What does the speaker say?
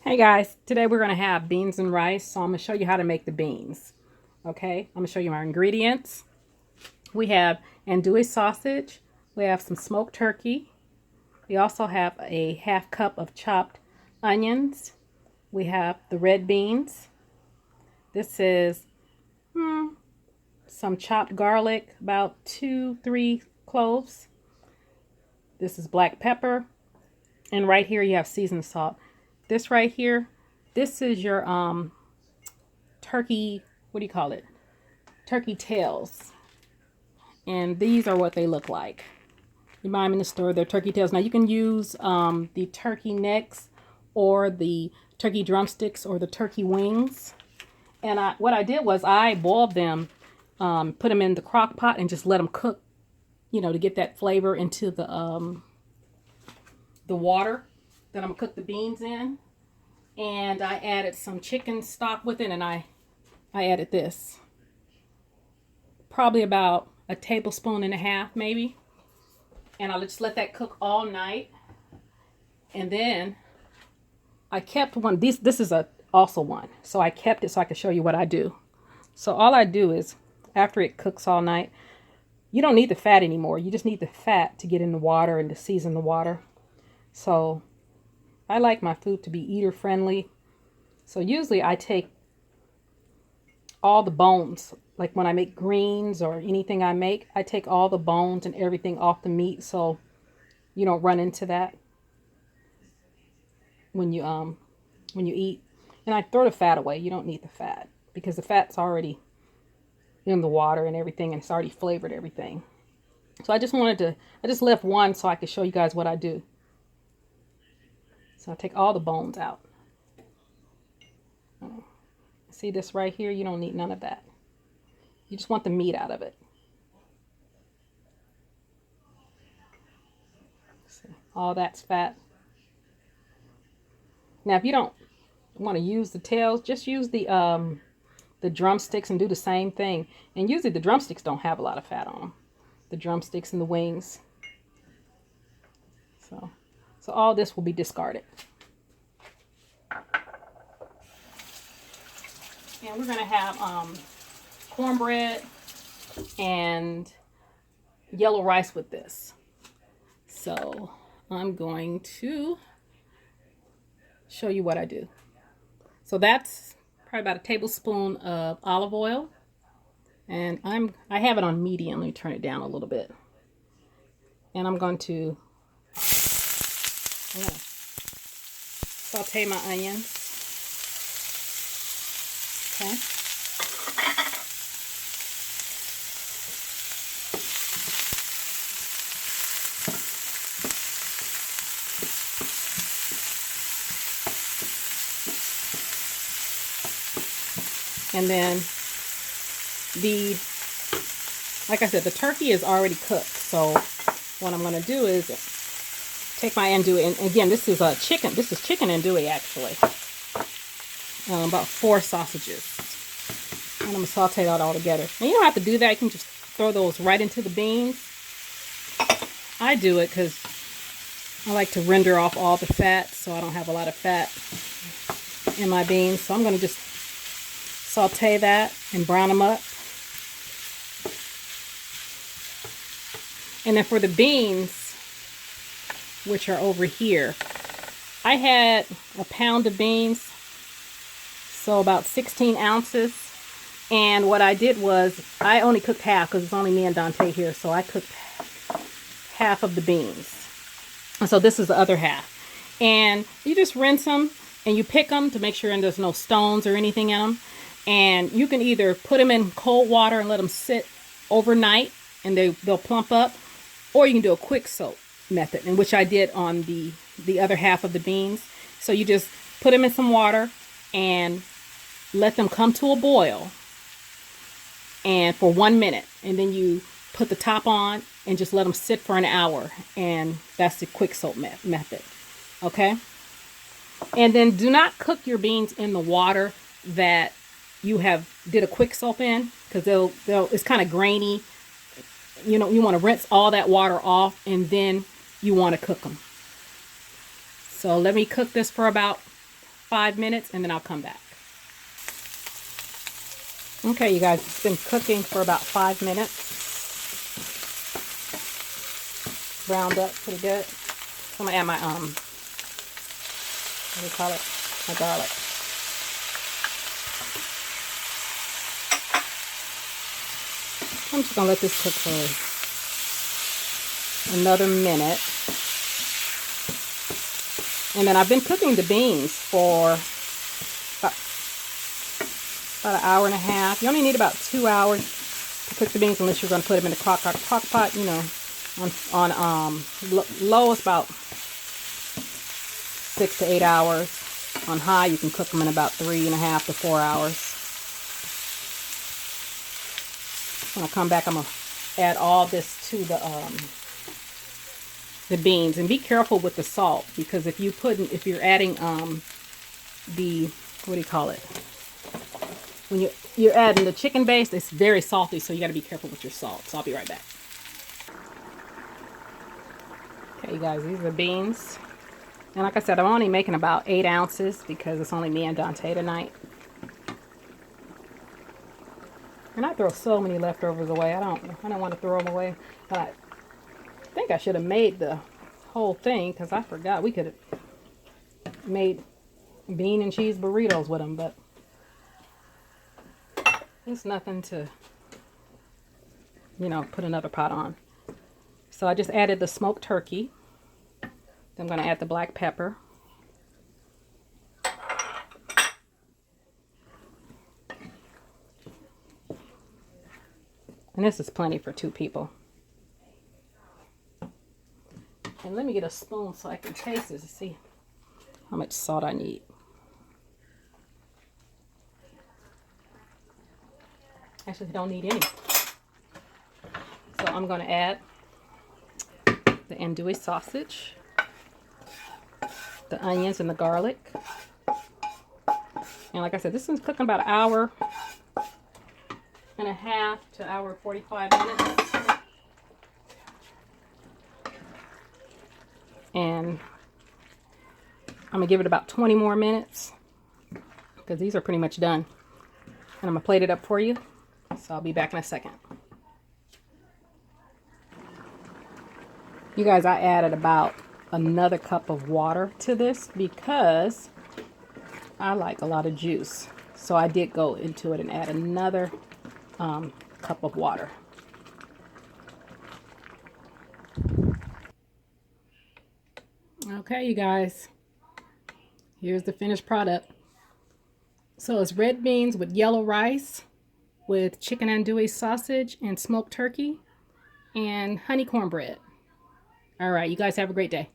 Hey guys, today we're going to have beans and rice. So I'm going to show you how to make the beans. Okay, I'm going to show you our ingredients. We have andouille sausage. We have some smoked turkey. We also have a half cup of chopped onions. We have the red beans. This is some chopped garlic, about 2-3 cloves. This is black pepper. And right here you have seasoned salt. This right here, this is your turkey, what do you call it? Turkey tails. And these are what they look like. You buy them in the store, they're turkey tails. Now you can use the turkey necks or the turkey drumsticks or the turkey wings. And what I did was I boiled them, put them in the crock pot and just let them cook, you know, to get that flavor into the water that I'm gonna cook the beans in. And I added some chicken stock with it, and I added this. Probably about a tablespoon and a half, maybe. And I'll just let that cook all night. And then I kept one. This is also one. So I kept it so I could show you what I do. So all I do is, after it cooks all night, you don't need the fat anymore. You just need the fat to get in the water and to season the water. So I like my food to be eater friendly. So usually I take all the bones, like when I make greens or anything I make, I take all the bones and everything off the meat so you don't run into that when you eat. And I throw the fat away. You don't need the fat because the fat's already in the water and everything, and it's already flavored everything. So I just left one so I could show you guys what I do. So I take all the bones out. See this right here? You don't need none of that. You just want the meat out of it. See, all that's fat. Now, if you don't want to use the tails, just use the drumsticks and do the same thing. And usually the drumsticks don't have a lot of fat on them. The drumsticks and the wings. So all this will be discarded. And we're going to have cornbread and yellow rice with this. So I'm going to show you what I do. So that's probably about a tablespoon of olive oil. And I have it on medium. Let me turn it down a little bit. And I'm going to saute my onions. Okay. And then like I said, the turkey is already cooked. So what I'm going to do is take my andouille, and again, this is chicken andouille actually. About 4 sausages. And I'm going to saute that all together. And you don't have to do that. You can just throw those right into the beans. I do it because I like to render off all the fat, so I don't have a lot of fat in my beans. So I'm going to just saute that and brown them up. And then for the beans, which are over here, I had a pound of beans, so about 16 ounces. And what I did was I only cooked half because it's only me and Dante here, so I cooked half of the beans. And so this is the other half. And you just rinse them and you pick them to make sure there's no stones or anything in them. And you can either put them in cold water and let them sit overnight and they'll plump up, or you can do a quick soak method, in which I did on the other half of the beans. So you just put them in some water and let them come to a boil, and for 1 minute, and then you put the top on and just let them sit for an hour, and that's the quick soak method. Okay, and then do not cook your beans in the water that you have did a quick soak in, because it's kind of grainy. You know, you want to rinse all that water off, and then you want to cook them. So let me cook this for about 5 minutes and then I'll come back. Okay, you guys, it's been cooking for about 5 minutes. Browned up pretty good. So I'm gonna add my what do you call it? My garlic. I'm just gonna let this cook for another minute. And then I've been cooking the beans for about an hour and a half. You only need about 2 hours to cook the beans unless you're going to put them in the crock pot, you know, on low it's about 6 to 8 hours. On high you can cook them in about 3.5 to 4 hours. When I come back, I'm going to add all this to the beans, and be careful with the salt, because if you're adding the, what do you call it, when you're adding the chicken base, it's very salty, so you got to be careful with your salt. So I'll be right back. Okay, you guys, these are the beans, and like I said, I'm only making about 8 ounces because it's only me and Dante tonight. And I throw so many leftovers away. I don't want to throw them away, but I think I should have made the whole thing, because I forgot we could have made bean and cheese burritos with them, but it's nothing to, you know, put another pot on. So I just added the smoked turkey. Then I'm going to add the black pepper. And this is plenty for 2 people. And let me get a spoon so I can taste this to see how much salt I need. Actually, I don't need any. So I'm going to add the andouille sausage, the onions and the garlic. And like I said, this one's cooking about an hour and a half to hour 45 minutes. And I'm gonna give it about 20 more minutes because these are pretty much done. And I'm gonna plate it up for you. So I'll be back in a second. You guys, I added about another cup of water to this because I like a lot of juice. So I did go into it and add another cup of water. Okay, you guys, here's the finished product. So it's red beans with yellow rice, with chicken andouille sausage and smoked turkey, and honey cornbread. All right, you guys have a great day.